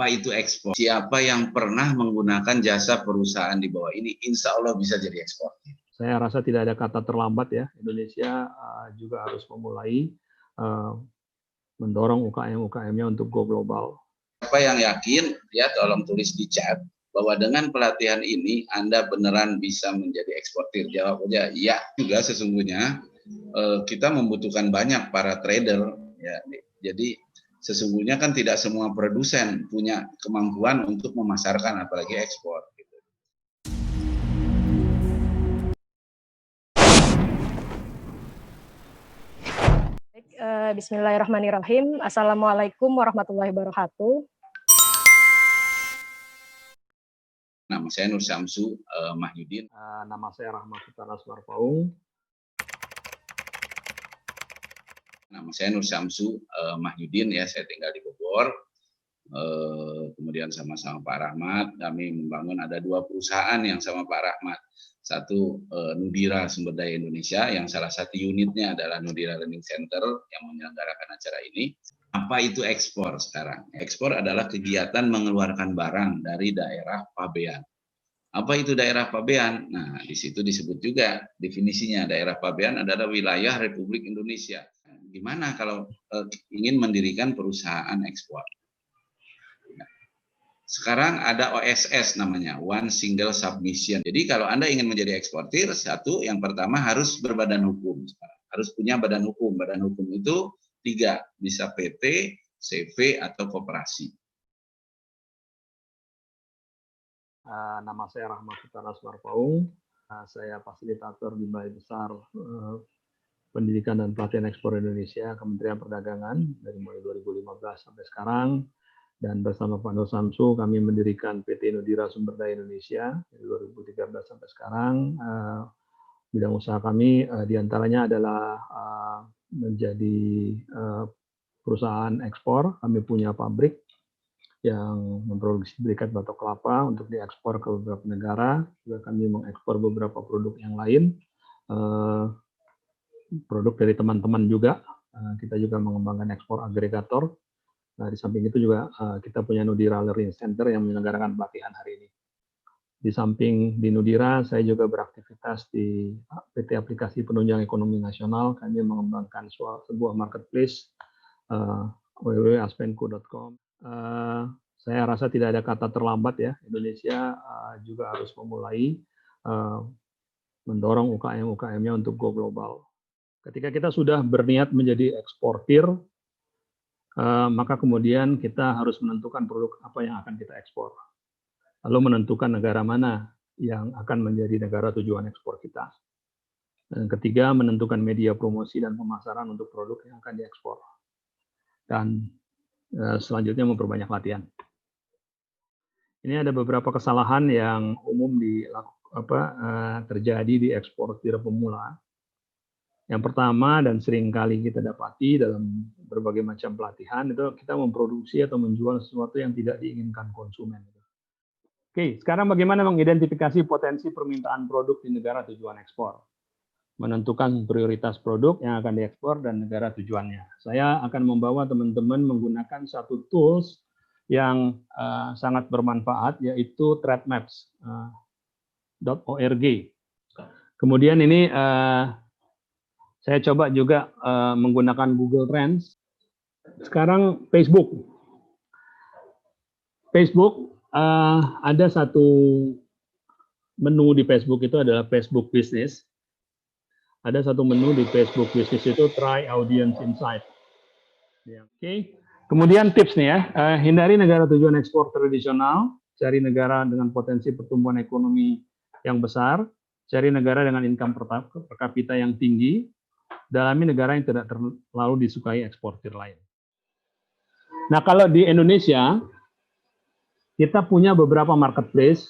Apa itu ekspor? Siapa yang pernah menggunakan jasa perusahaan di bawah ini, insya Allah bisa jadi eksportir. Saya rasa tidak ada kata terlambat ya. Indonesia juga harus memulai mendorong UKM-UKM-nya untuk go global. Siapa yang yakin, ya tolong tulis di chat bahwa dengan pelatihan ini Anda beneran bisa menjadi eksportir. Jawab aja ya. Juga sesungguhnya kita membutuhkan banyak para trader. Ya. Jadi sesungguhnya kan tidak semua produsen punya kemampuan untuk memasarkan apalagi ekspor. Bismillahirrahmanirrahim. Assalamualaikum warahmatullahi wabarakatuh. Nama saya Nur Syamsu Mahyudin. Nama saya Rahmat Sutaras Marpaung. Nama saya Nur Syamsu Mahyudin, ya, saya tinggal di Bogor. Kemudian sama-sama Pak Rahmat, kami membangun ada 2 perusahaan yang sama Pak Rahmat. Satu Nudira Sumber Daya Indonesia, yang salah satu unitnya adalah Nudira Learning Center yang menyelenggarakan acara ini. Apa itu ekspor sekarang? Ekspor adalah kegiatan mengeluarkan barang dari daerah pabean. Apa itu daerah pabean? Nah, di situ disebut juga definisinya, daerah pabean adalah wilayah Republik Indonesia. Gimana kalau ingin mendirikan perusahaan ekspor? Sekarang ada OSS namanya, One Single Submission. Jadi kalau Anda ingin menjadi eksportir, satu, yang pertama harus berbadan hukum. Harus punya badan hukum. Badan hukum itu 3, bisa PT, CV, atau koperasi. Nama saya Rahmat Sutaras Marpaung. Saya fasilitator di Balai Besar Pendidikan dan Pelatihan Ekspor Indonesia, Kementerian Perdagangan, dari mulai 2015 sampai sekarang. Dan bersama Pak Nur Syamsu kami mendirikan PT Nudira Sumber Daya Indonesia dari 2013 sampai sekarang. Bidang usaha kami diantaranya adalah menjadi perusahaan ekspor. Kami punya pabrik yang memproduksi berikat batok kelapa untuk diekspor ke beberapa negara. Juga kami mengekspor beberapa produk yang lain. Produk dari teman-teman juga. Kita juga mengembangkan ekspor agregator. Nah, di samping itu juga kita punya Nudira Learning Center yang menyelenggarakan pelatihan hari ini. Di samping di Nudira, saya juga beraktivitas di PT Aplikasi Penunjang Ekonomi Nasional. Kami mengembangkan sebuah marketplace www.aspenco.com. Saya rasa tidak ada kata terlambat ya. Indonesia juga harus memulai mendorong UKM-UKM-nya untuk go global. Ketika kita sudah berniat menjadi eksportir, maka kemudian kita harus menentukan produk apa yang akan kita ekspor. Lalu menentukan negara mana yang akan menjadi negara tujuan ekspor kita. Dan ketiga, menentukan media promosi dan pemasaran untuk produk yang akan diekspor. Dan selanjutnya memperbanyak latihan. Ini ada beberapa kesalahan yang umum terjadi di eksportir pemula. Yang pertama dan sering kali kita dapati dalam berbagai macam pelatihan itu kita memproduksi atau menjual sesuatu yang tidak diinginkan konsumen. Oke, sekarang bagaimana mengidentifikasi potensi permintaan produk di negara tujuan ekspor? Menentukan prioritas produk yang akan diekspor dan negara tujuannya. Saya akan membawa teman-teman menggunakan satu tools yang sangat bermanfaat, yaitu TradeMaps.org. Kemudian ini saya coba juga menggunakan Google Trends. Sekarang Facebook. Ada satu menu di Facebook itu adalah Facebook Business. Ada satu menu di Facebook Business itu Try Audience Insight. Oke. Kemudian tips nih ya, hindari negara tujuan ekspor tradisional, cari negara dengan potensi pertumbuhan ekonomi yang besar, cari negara dengan income per kapita yang tinggi, dalami negara yang tidak terlalu disukai eksportir lain. Nah, kalau di Indonesia, kita punya beberapa marketplace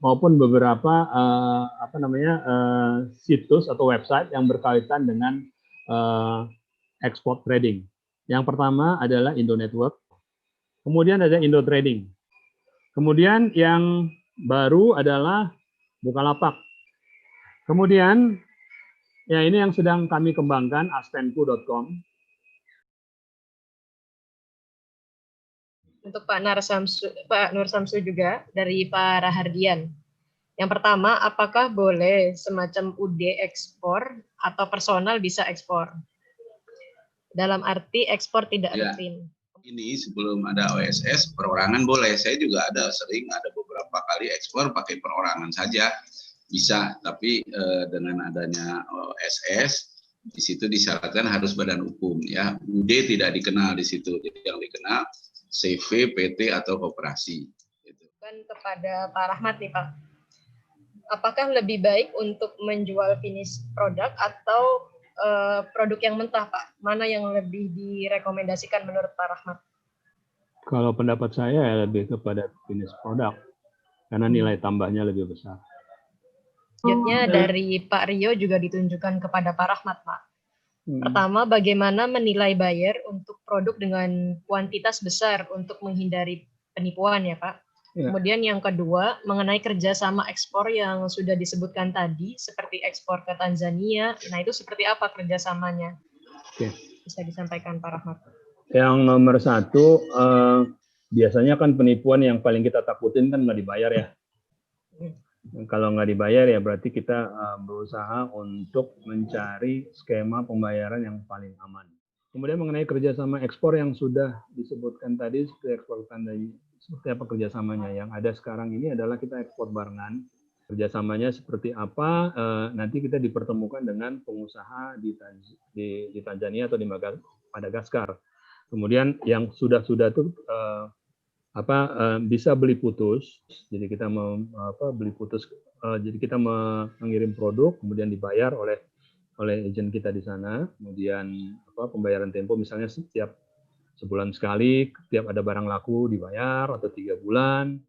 maupun beberapa situs atau website yang berkaitan dengan export trading. Yang pertama adalah Indo Network, kemudian ada Indo Trading, kemudian yang baru adalah Bukalapak, kemudian ya ini yang sedang kami kembangkan, aspenco.com. untuk Pak Nur Samsu juga dari Pak Rahardian. Yang pertama, apakah boleh semacam UD ekspor atau personal bisa ekspor? Dalam arti ekspor tidak rutin. Ini sebelum ada OSS, perorangan boleh. Saya juga ada beberapa kali ekspor pakai perorangan saja. Bisa, tapi dengan adanya OSS, di situ disyaratkan harus badan hukum. Ya, UD tidak dikenal di situ. Jadi yang dikenal CV, PT, atau koperasi. Kan kepada Pak Rahmat nih Pak, apakah lebih baik untuk menjual finish produk atau produk yang mentah Pak? Mana yang lebih direkomendasikan menurut Pak Rahmat? Kalau pendapat saya lebih kepada finish product karena nilai tambahnya lebih besar. Selanjutnya dari Pak Rio juga ditunjukkan kepada Pak Rahmat Pak. Pertama, bagaimana menilai buyer untuk produk dengan kuantitas besar untuk menghindari penipuan ya Pak? Ya. Kemudian yang kedua, mengenai kerjasama ekspor yang sudah disebutkan tadi, seperti ekspor ke Tanzania, nah itu seperti apa kerjasamanya? Oke. Bisa disampaikan Pak Rahmat. Yang nomor satu, biasanya kan penipuan yang paling kita takutin kan nggak dibayar ya. Kalau nggak dibayar ya berarti kita berusaha untuk mencari skema pembayaran yang paling aman. Kemudian mengenai kerjasama ekspor yang sudah disebutkan tadi, seperti ekspor Tanzania, seperti apa kerjasamanya? Yang ada sekarang ini adalah kita ekspor barengan. Kerjasamanya seperti apa? Nanti kita dipertemukan dengan pengusaha di Tanzania atau di Madagaskar. Kemudian yang sudah tuh bisa beli putus. Jadi kita beli putus. Jadi kita mengirim produk, kemudian dibayar oleh agen kita di sana. Kemudian pembayaran tempo misalnya setiap sebulan sekali, setiap ada barang laku dibayar atau 3 bulan.